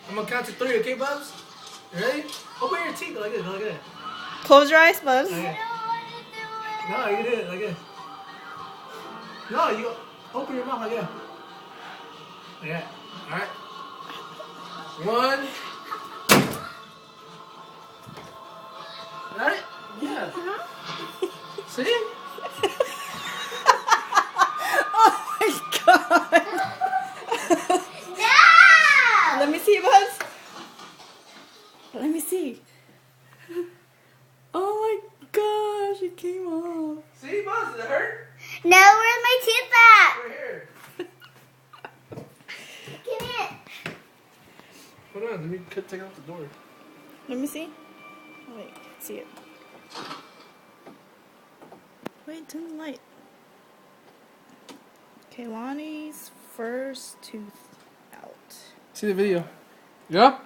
I'm gonna count to 3, okay, Bubs? You ready? Open your teeth like this, like this. Close your eyes, Buzz. Like no, you did it like this. No, you open your mouth like that. Like that. Alright. 1. Right? Yeah. See? Oh my god. No! Let me see, Buzz. Let me see. Oh my gosh, it came off. See, Buzz, does it hurt? No, where's my teeth at? Right here. Give me it. Hold on, let me take out the door. Let me see. Oh, wait, see it. Wait, turn the light. Kaylani's first tooth out. See the video. Yeah?